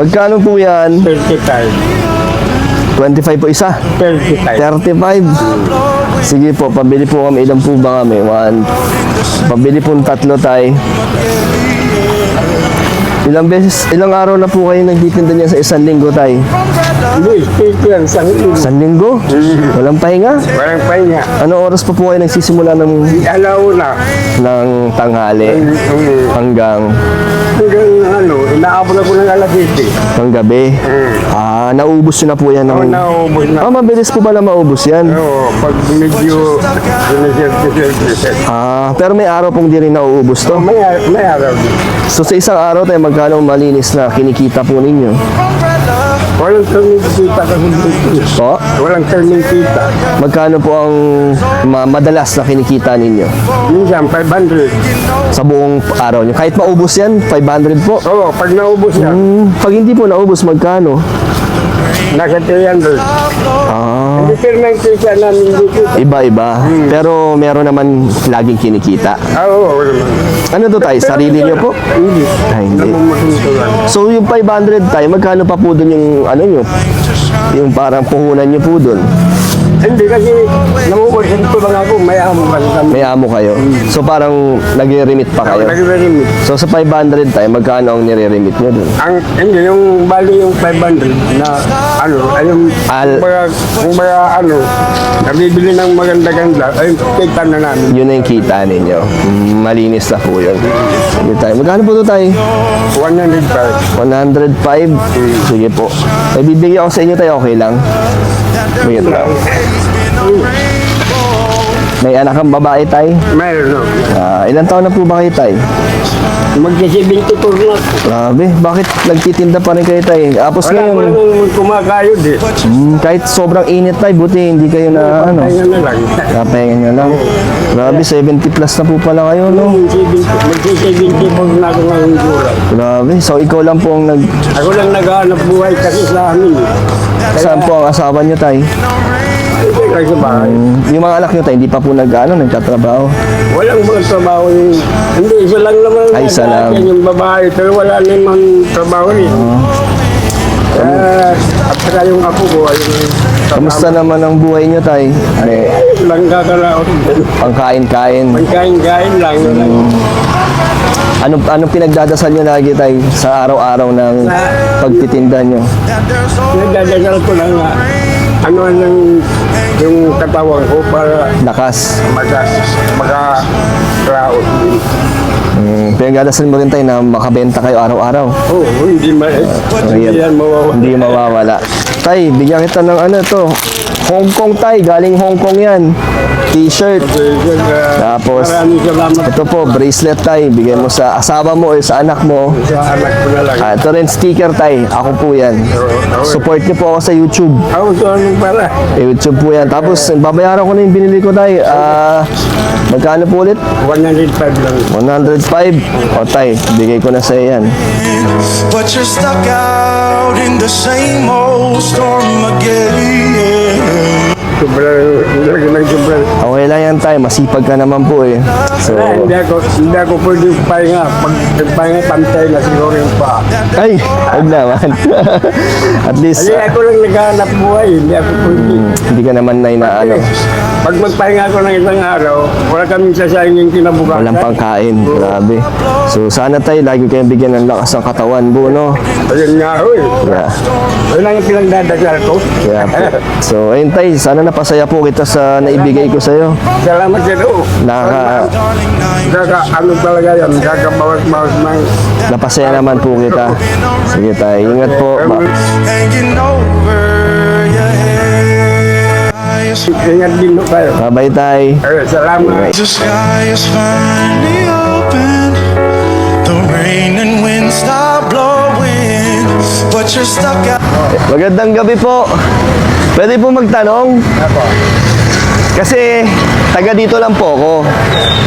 Magkano po yan? 35. 25 po isa. 35. 35. Sige po, pabili po kami. Ilan po ba kami? Pabili po ng 3 tay. Ilang araw na po kayo nagtitinda niya sa 1 linggo tay? Hindi, stake yan. 1 linggo? Walang pahinga? Walang pahinga. Ano oras pa po kayo nagsisimula Alauna. ng tanghali hanggang Inaabot na po ng alas 7. ng gabi? Naubos nyo na po yan. Naubos na. Mabilis po ba na maubos yan? Oo, pag medyo Pero may araw pong di rin nauubos to. may araw din. So sa isang araw tayo, magkano malinis na kinikita po ninyo? Walang turning kita kasi dito. Po? Walang turning kita. Magkano po ang madalas na kinikita ninyo? Minsan, 500. Sa buong araw nyo? Kahit maubos yan, 500 po. Oo, pag naubos yan, Pag hindi po naubos, magkano? nasa 300. Hindi turning kita namin dito. Iba-iba. Pero meron naman laging kinikita. Oo, wala naman. Ano to tayo? Sarili nyo po? Hindi. Ay, hindi. Namamasuntulan. So yung 500 tayo, magkano pa po dun yung ano nyo? Yung parang puhunan nyo po dun? Hindi kasi namubusin ko lang ako, may amo kasi kami. May amo kayo. So parang nagre-remit pa kayo. Nag-remit. So sa 500 tayo, magkano ang nire-remit nyo dun? Hindi, yung bali yung 500 na ay yung kung baga nabibili ng maganda-ganda, ay kita na namin. Yun na yung kita ninyo. Malinis na po yun. Sige tayo. Magkano po ito tayo? 105. 105? Sige po. May bibigyan ako sa inyo tayo, okay lang? Bigyan lang. May anak kang babae tayo? Mayroon no. Ilan taon na po ba kayo tayo? Magka-74 na. Grabe, bakit nagtitinda pa rin kayo tayo? Apos Wala ko ngayon, lang kumakayod eh. kahit sobrang init tayo, buti hindi kayo na ano. Kaya na lang. Kapahinga nyo lang. Grabe, 70 plus na po pala kayo, no? Magka-74 na ako ngayong gulay. Grabe, so ikaw lang po ang Ako lang naghahanap buhay kasi sa amin eh. Saan po ang asawa nyo tayo? Kasi sa bahay. Yung mga anak nyo tayo, hindi pa po nagtatrabaho. Walang mga trabaho yung... Hindi, isa lang naman. Ay, isa lang. Yung babae, pero wala namang trabaho eh. At saka yung ako ko, yung... Kamusta naman ang buhay nyo tayo? May Lang kakalaot. pangkain-kain. Pagkain-kain lang. Anong pinagdadasal nyo lagi tayo sa araw-araw ng pagtitinda nyo? Nagdadasal ko lang nga. Ano yung katawan ko para Lakas. maka-raot. Pinagdadasal mo rin tayo na makabenta kayo araw-araw. Oo, hindi yan mawawala. Hindi mawawala. Tay, bigyan kita ng ano to. Hong Kong tay, galing Hong Kong yan. T-shirt. Tapos, Maraming salamat ito po, bracelet tay. Bigay mo sa asawa mo o sa anak mo. sa anak ko na lang. Ito rin sticker tay. Ako po yan. Support niyo po ako sa YouTube. Ako sa anong para. YouTube po yan. Tapos, babayaran ko na yung binili ko tay. Magkano po ulit? 105 lang. 105. O tay, bigay ko na sa yan. But you're stuck out in the same old storm again. Sobrang. Okay lang yan tay. Masipag ka naman po eh. So, Hindi ako pwede pahinga. Pag pahinga, pantay na siguro yung pa. ay, huwag naman. At least, Kasi ako lang naghahanap buhay. Hindi ako pwede. hindi ka naman na ano. Pag magpahinga ako ng isang araw, wala kaming sasayang yung kinabukasan. Walang pangkain. Grabe. So, sana tayo lagi kayong bigyan ng lakas ng katawan po, no? Ayun nga, uy. Yeah. Ayun lang yung pinagdadasal ko. Yeah po. So, ayun tay, sana napasaya po kita sa naibigay ko sa'yo. Salamat sa iyo. Ano talaga yan, kakabawas-bawas ng... Napasaya naman po kita. Sige tay, ingat po. Hanging over your head. Ingat din mo kayo. Bye-bye tay. Salamat. The sky is finally open. The rain and wind stop blowing. But you're stuck out. Magandang gabi po. Pwede po magtanong? Kasi taga dito lang po ako.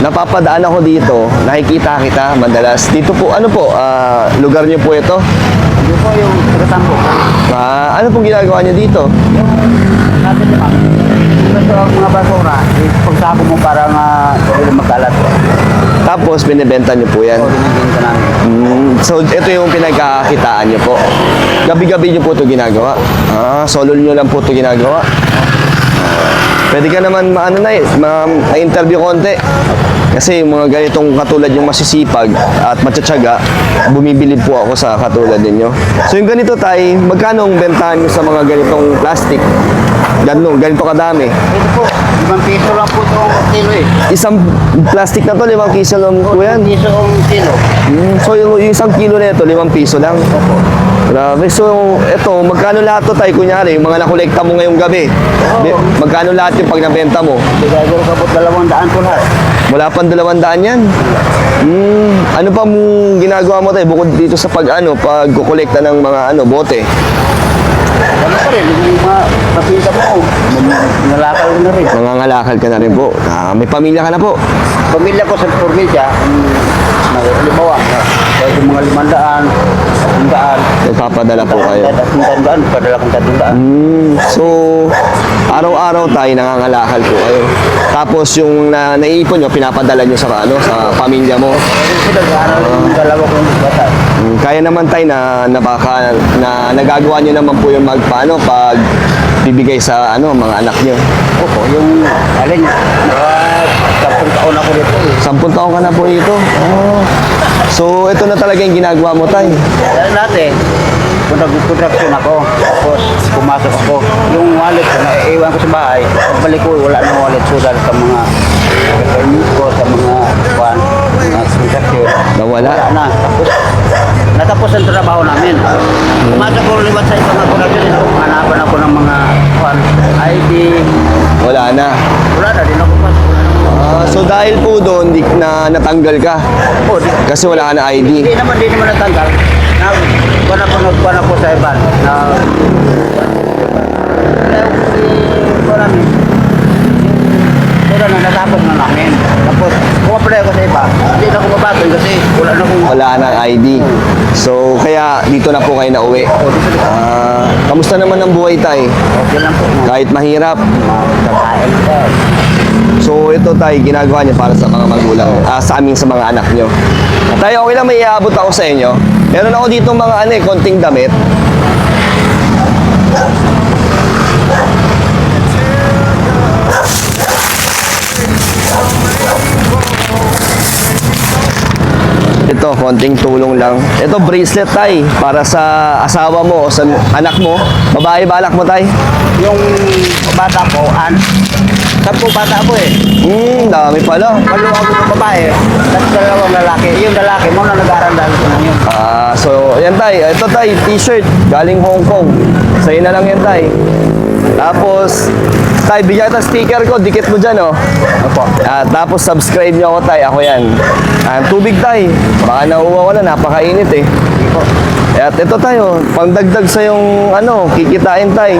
Napapadaan ako dito. Nakikita kita madalas. Dito po, ano po, lugar niyo po ito? Ito po yung Katambo. Ano pong ginagawa niyo dito? Natin naman. Ito ang mga basura. Pagsako mo para hindi magkalat. Tapos, binibenta nyo po yan. Binibenta namin. So, ito yung pinagkakakitaan nyo po. Gabi-gabi nyo po ito ginagawa. Solo nyo lang po ito ginagawa. Pwede ka naman ma-interview konti. Kasi yung mga ganitong katulad yung masisipag at matsatsaga, bumibili po ako sa katulad ninyo. So yung ganito tay, magkano ang bentahan nyo sa mga ganitong plastic? Ganito kadami. Ito po, 5 piso lang po itong kilo eh. Isang plastic na to, 5 piso lang po yan. Piso ang kilo. So yung isang kilo na ito, 5 piso lang. Grabe. So ito, magkano lahat to tay? Kunyari, yung mga nakolekta mo ngayong gabi. Magkano lahat yung pag nabenta mo? Siguro kapot 200 po lahat. Wala pang 200 yan. Ano pa mong ginagawa mo tayo bukod dito sa pagkukolekta ng mga bote? Ano pa rin, yung mga kapita mo, nalakal ko na rin. Nangangalakal ka na rin po. May pamilya ka na po. Pamilya ko sa probinsya, halimbawa, kahit yung mga 500, 100, Nagpapadala po kayo. 300, padala kong 300. So, araw-araw tayo nangangalakal po kayo. Tapos yung naiipon nyo, pinapadala nyo sa pamilya mo. Kasi nag-aaral yung dalawa kong bata. Kaya naman tayo na nagagawa nyo naman po yung pag bibigay sa mga anak nyo. Opo, yung alin, 10 taon ako dito eh. 10 taon ka na po dito. So, ito na talaga yung ginagawa mo tayo. Dati, kung nag-construction ako, tapos pumasok ako, yung wallet ko, naiiwan ko sa bahay, pagbalik ko, wala nang wallet ko dahil sa mga permit ko, sa mga construction. Nawala. Wala na. Tapos, natapos ang trabaho namin. Pumasok ko liwat sa ibang construction, hanapan ako ng mga ID. Wala na. Wala na, din ako pasok. So, dahil po doon, natanggal ka. Oh, Kasi wala ka na ID. Hindi naman natanggal. Nagkuhan ako sa iban. Pero natapos na namin. Tapos, kumapalay ako sa iba. Hindi na ako mabatol kasi wala na akong... Wala nang ID. So, kaya dito na po kayo nauwi. Kamusta naman ang buhay tayo? Okay lang po. Kahit mahirap. Kakain ko. So, ito tayo, ginagawa niyo para sa mga magulang, sa mga anak niyo. Tayo, okay lang may iabot ako sa inyo. Meron ako dito mga konting damit. Ito, konting tulong lang. Ito, bracelet tay, para sa asawa mo o sa anak mo. Babae ba anak mo tay? Yung bata ko, 10 bata ko eh. Dami pala. Malo ako ng babae, tapos 2 lalaki. Yung lalaki mo na nag-aaral ko na yun. So, yan tay. Ito tay, t-shirt. Galing Hong Kong. Sa'yo na lang yan tay. Tapos, tay, bigyan kita sticker ko. Dikit mo dyan, oh. Opo. Tapos, subscribe nyo ako tay. Ako yan. Tubig tay. Baka nauuwa ko na. Napakainit eh. At ito tayo. Pangdagdag sa yung, kikitain tay.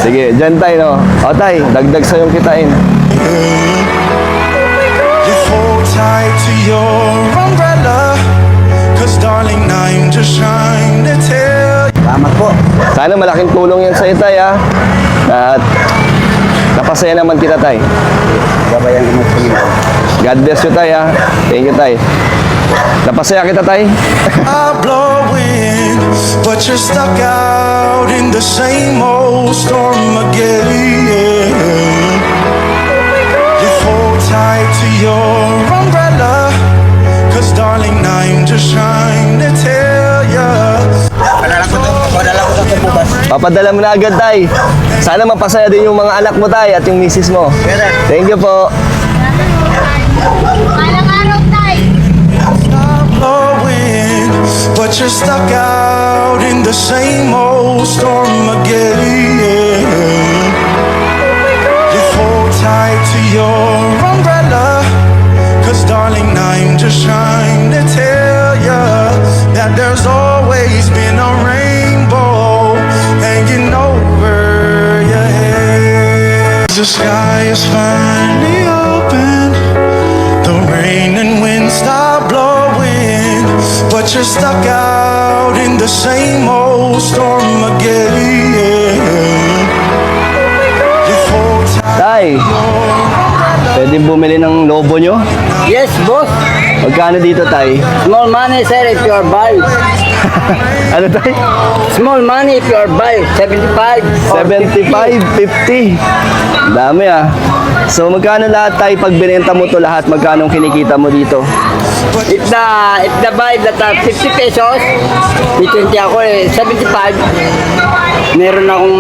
Sige, dyan tay, no? O tay, dagdag sa yung kitain. You hold tight to your umbrella, 'cause darling, I'm just trying to tell you. Salamat po. Sana malaking tulong yan sa tay, ha? At napasaya naman kita, tay. Gabayan ko mo sa inyo. God bless you, tay, ha? Thank you, tay. Napasaya kita, tay. I'm blowing, but you're stuck out in the same old storm again. You hold tight to your umbrella, 'cause darling, I'm just trying to tell you. Padala ko sa bukas. Papadala mo na agad, tay. Sana mapasaya din yung mga anak mo, tay, at yung misis mo. Thank you po. Malang araw tayo. Blowing, but you're stuck out in the same old storm again. You hold tight to your umbrella, 'cause darling, I'm just trying to tell you that there's always been a rainbow hanging over your head. The sky is finally open, the rain and wind stop blowing, but you're stuck out in the same old storm again. You hold tight Tay, to your umbrella. Pwede bumili ng lobo nyo? Yes, boss. Magkano dito, tay? Small money, sir, if you are buy. Ano, tay? Small money if you are buy. 75. or 75, 50. Dami ah. So magkano lahat tayo pag binenta mo to lahat? Magkano ang kinikita mo dito? 50. If the buy that 50 pesos, may 20 ako eh, 75. Meron akong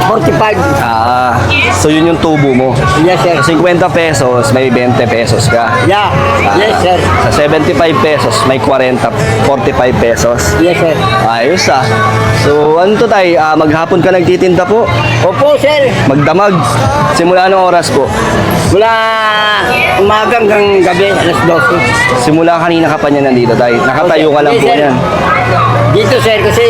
45. Ah, so yun yung tubo mo. Yes, sir. Sa 50 pesos, may 20 pesos ka. Yeah. Yes, sir. Sa 75 pesos, may 45 pesos. Yes, sir. Ayos ah. So ano to tay? Maghapon ka nagtitinda po? Opo, sir. Magdamag. Simula anong oras po? Wala umaga hanggang gabi, alas 12. Simula kanina ka pa niya nandito tay. Nakatayo ka lang Yes, po sir. yan. Dito, sir, kasi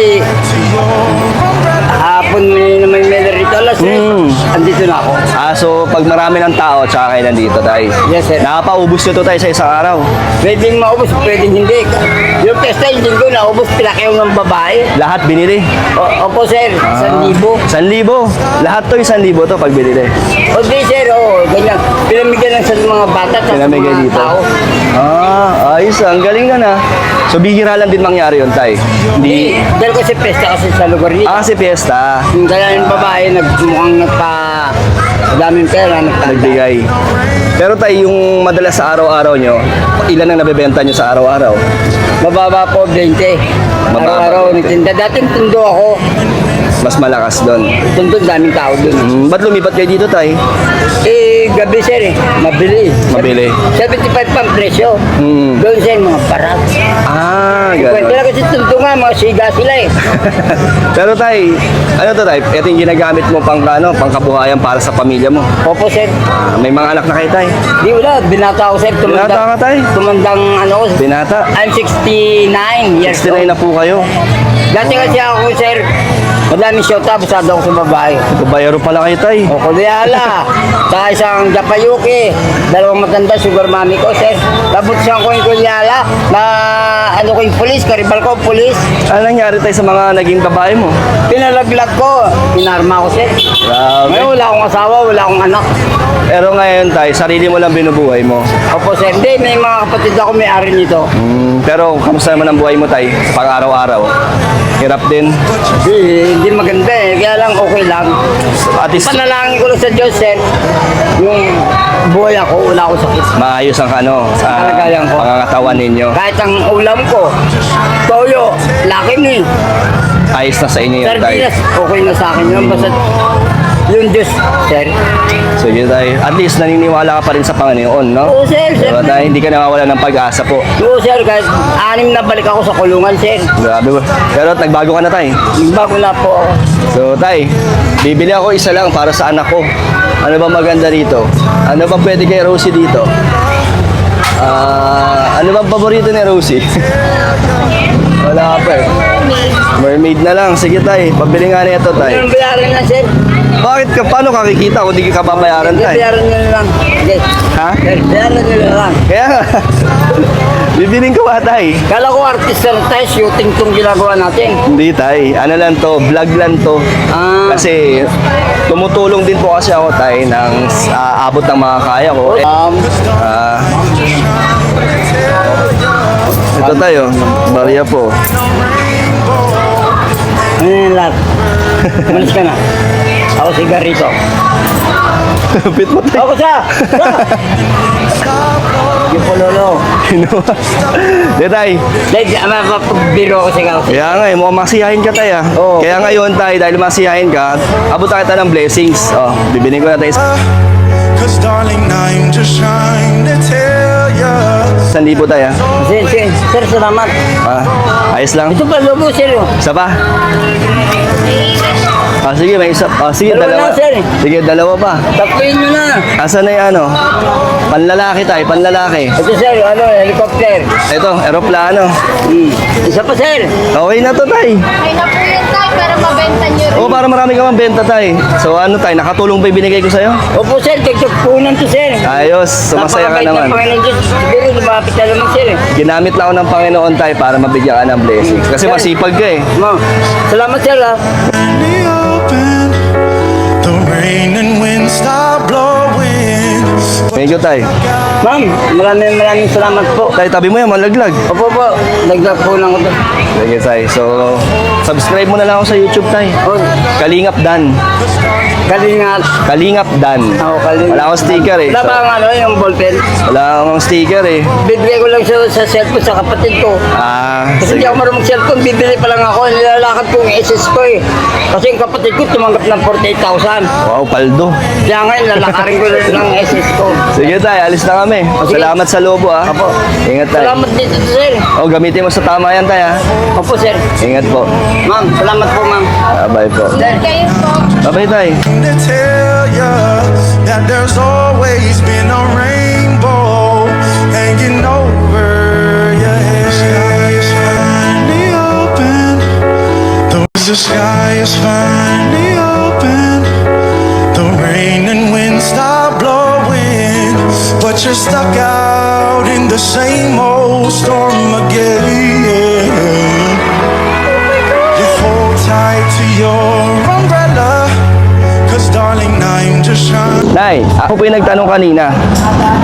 hapon may meller dito, alas 3. Andito na ako. So pag marami ng tao, tsaka kayo nandito tay. Yes, sir. Nakapaubos nyo to tay sa isang araw. Pwedeng maubos, pwedeng hindi. Yung pesta, yung linggo, naubos, pinakyaw ng babae. Lahat binili. Opo, sir, 1,000. 1,000. Lahat to 1,000 to pag binili. Okay, sir, ganyan. Pinamigyan lang sa mga bata at sa Pinamigay mga dito. tao. Ayos ah. Ang galing na na. So bihira lang din mangyari yun tay. Hindi. Dahil kasi pesta kasi sa lugar nito. Kasi piyesta. Kaya yung babae, mukhang daming pera, Nagbigay. Pero tay, yung madalas sa araw-araw nyo, ilan ang nabebenta nyo sa araw-araw? Mababa po, 20. Mababa, Araw-araw 20. nagtinda. Dating tundo ako. Mas malakas doon. Tundo, daming tao dun. Ba't lumipat kayo dito tay? Gabi, sir, mabili. Mabili. 75 pang presyo. Doon, sir, mga parat. Kwento Gano'n. lang kasi tundo nga, mga siga sila eh. Pero tay, ano to tay? Ito yung ginagamit mo pang kabuhayan para sa pamilya mo. Opo, sir. May mga anak na kayo tay. Di wala, binata ako, sir. Binata ka, tay? Tumandang, ano, Binata. I'm 69 years 69 old. na po kayo. Dati kasi ako, sir, madaming shota, basado ako sa babae. Babayaro pala kayo tay. O, kudyala. Sa isang Japayuki, dalawang matanda, sugar mommy ko, sir. Tapos isang ko yung kudyala, na ano ko yung pulis, karibal ko, pulis. Ano nangyari tay sa mga naging babae mo? Pinalaglag ko, pinarma ko, sir. Grabe. Ngayon, wala akong asawa, wala akong anak. Pero ngayon tay, sarili mo lang binubuhay mo. Opo, sir. Hindi, may mga kapatid ako may-ari nito. Pero kamusta naman ang buhay mo tay sa pang-araw-araw? Hirap din. Hindi maganda eh, kaya lang okay lang. At least Panalangin ko lang sa Diyos, sir. Yung buhay ako, wala akong sakit. maayos ang Kalagayan ko. pangangatawan ninyo. Kahit ang ulam ko, toyo, laki ni. Ayos na sa inyo yun tay. Sardinas, okay na sa akin yun. Basta yung Diyos, sir. Sige tay. At least naniniwala ka pa rin sa Panginoon, no? Oo, sir, sir. Diba tay? Hindi ka nawawala ng pag-asa po. Oo, sir, kahit 6 na balik ako sa kulungan, sir. Grabe. Pero nagbago ka na tay. Bago na po ako. So tay, bibili ako isa lang para sa anak ko. Ano ba maganda dito? Ano ba pwede kay Rosie dito? Ano ba paborito ni Rosie? Wala pa eh. Mermaid na lang. Sige tay, pabili nga na ito tay. Yung bayaran na, sir. Bakit ka? Paano kakikita kung di ka babayaran tay? Bayaran nyo na lang. Okay. Ha? Sir, bayaran nyo na lang. Kaya nga. Bibiling ko ba tay? Kala ko artista na tayo, shooting tong ginagawa natin. Hindi tay. Ano lang to, vlog lang to. Kasi tumutulong din po kasi ako tay ng abot ng mga kaya ko. Ito tayo, barya po. Ano yan lahat? Malis ka na. Ako sigarito. Pit mo tayo. Ako sa! Yung pololo. Di tay. Dahil mapagbiro ko sigaw. Kaya nga eh, mukhang masiyahin ka tayo. Oo. Kaya ngayon tayo, dahil masiyahin ka, abutan kita ng blessings. Bibiling ko na tayo. Cause darling, I'm just trying to tell ya. 1,000 tayo. Sir, salamat. Ayos lang. Ito pa, lobo, sir. Isa pa? Sige, may isa. Sige, Dalawa dalawa. na, sir. Sige, dalawa pa. Tapuin nyo na. Asan na yung ano? Panlalaki tayo, panlalaki. Ito, sir, helicopter. Ito, eroplano. Isa pa, sir. Okay na to, tay. Okay na po yun tayo, pero mabenta nyo rin. Oo, para marami ka mang benta, tay. So ano, tay, nakatulong pa yung binigay ko sa'yo? Opo, sir, tigtagpunan to, sir. Ayos, sumasaya ka Napakabait naman. ng Panginoon Diyos. Siguro, lumapit na naman, sir. Ginamit lang ako ng Panginoon, tay, para mabigyan ka ng blessings. Kasi masipag ka eh. Salamat, sir, ha. In the open, the rain and wind stop blowing. Thank you, tay. Ma'am, maraming salamat po. Tay, tabi mo yan, malaglag. Opo po, naglag po lang ako. Sige, tay. So, subscribe mo na lang ako sa YouTube, tay. Oh, Kalingap Dan. kalingat. Kalingap Dan. Ako, kalingat. Wala akong sticker eh. Wala ba ang ano, yung ballpen? Wala akong sticker eh. Bibigay ko lang sa cellphone sa kapatid ko. Ah, Kasi hindi sige. ako marunong cellphone, bibili pa lang ako. Nilalakad ko yung SS ko eh. Kasi yung kapatid ko tumanggap ng 48,000. Wow, paldo. Kaya ngayon, lalakarin ko lang ng SS ko. Sige, tay. Alis na kami. Sige. Salamat sa lobo, ah. Apo. Ingat, tay. Salamat dito, sir. Oh, gamitin mo sa tama yan, tay, ah. Opo, sir. Ingat po. Ma'am, salamat po, ma'am. Bye po. Sir, kayo po. Bye-bye, tay. To tell ya that there's always been a rainbow hanging over your head. The sky is finally open. The rain and wind stop blowing, but you're stuck out in the same old storm again. You hold tight to your umbrella, 'cause darling, I'm just trying. Nay, ako po yung nagtanong kanina.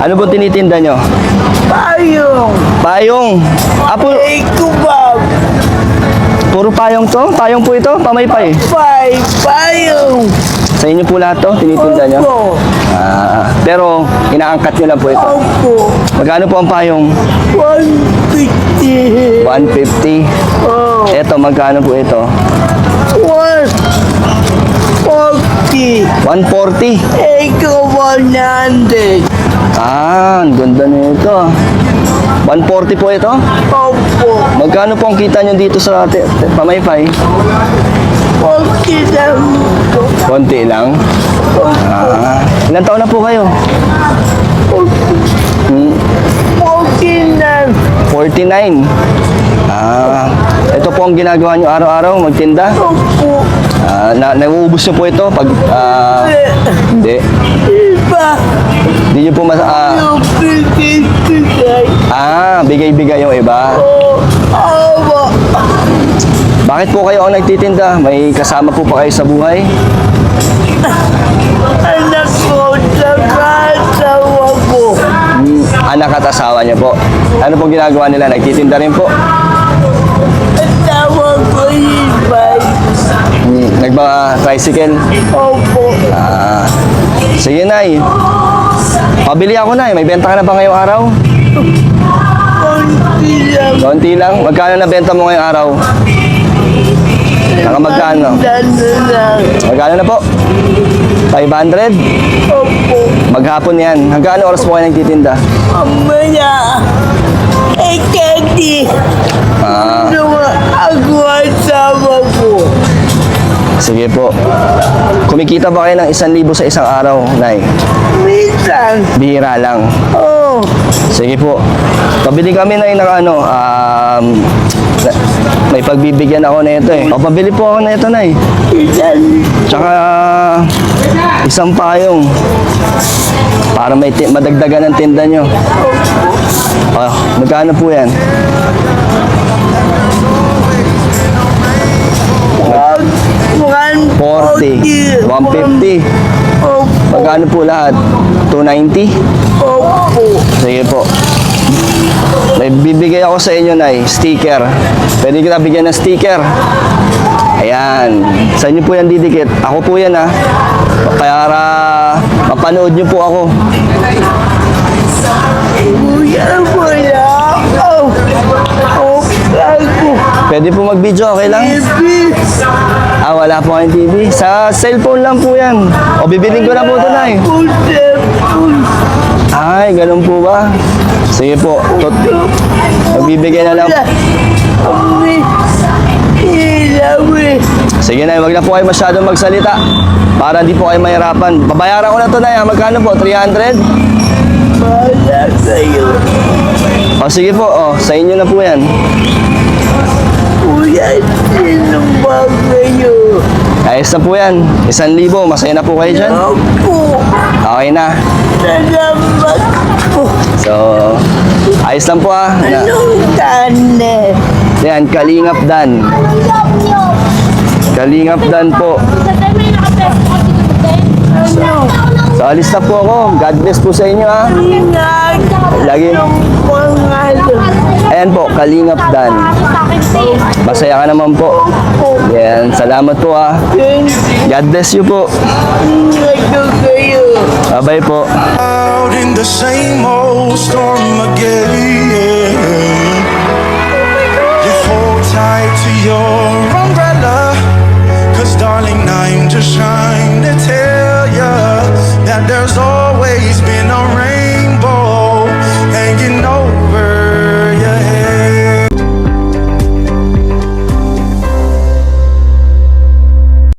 Ano po tinitinda nyo? Payong! Payong. Apo, Kubab! puro payong to? Payong po ito? Pamaypay. Payong! Sa inyo po lahat to? Tinitinda nyo? Pero inaangkat nyo lang po ito. Opo! Magkano po ang payong? 150! 150. Oh! Ito, magkano po ito? 140! 140. Eko 100! Ah, ang ganda nito. 140 po ito? Opo! Magkano po ang kita nyo dito sa Pamaypay? 40 lang po! Konti lang. Ilan taon na po kayo? 40 lang! 49. Ito po ang ginagawa nyo araw-araw, magtinda? Opo! Nauubos nyo po ito pag... hindi. Iba! Hindi nyo po Yung bigay-bigay! bigay-bigay yung iba. Opo! Bakit po kayo ang nagtitinda? May kasama po pa kayo sa buhay? Anak ko, nakasawa ko! Anak at asawa niya po. Ano po ginagawa nila? Nagtitinda rin po? Asawa ko ibay! Nagba-tricycle? Opo! Sige, Nay. Pabili ako, Nay. May benta ka na ba ngayong araw? Konti lang! Konti lang. Magkano na benta mo ngayong araw? Saka magkano? Lang! Magkano na po? 500? Opo! Maghapon yan. Hanggang ano oras po kayo nagtitinda? Mamaya! Kedi! Ako asawa ko! Sige po. Kumikita ba kayo ng 1,000 sa isang araw, Nay? Minsan! Bihira lang. Oh! Sige po. Pabili kami na ng ano, may pagbibigyan ako na ito eh. O, pabili po ako na ito, Nay. Ilan! Tsaka isang payong para may madagdagan ng tinda nyo. Magkano po yan? One 40, 150. Opo! Magkano po lahat? 290? Opo! Sige po. May bibigay ako sa inyo, Nay, sticker. Pwede kita bigyan ng sticker. Ayan. Sa inyo po yan didikit. Ako po yan, ha. Kaya mapanood nyo po ako. Kuya, wala ako! Ako! Pwede po mag-video, okay lang? Baby! Wala po kayong TV. Sa cellphone lang po yan. O, bibiling ko na po ito, Nay. Ay, ganun po ba? Sige po. Magbibigay na lang. Sige, Nay. Wag na po kayo masyadong magsalita. Para di po kayo mahirapan. Babayaran ko na to, Nay. Magkano po? 300? Wala kayo! O, sige po. O, sa inyo na po yan. Kuya, sino ba kayo? Ayos na po yan. 1,000. Masaya na po kayo dyan? Ako! Okay na. Salamat po! So, ayos lang po ah. Anong tane? Yan, Kalingap Dan. Kalingap Dan po. Sa tayo may nakapress ako dito. Ano? So, alis na po ako. God bless po sa inyo, ha. Lagi. Ayan po, Kalingap Dan. Masaya ka naman po. Yan, salamat po, ha. God bless you po. Bye-bye po. Out in the same old storm again. You hold tight to your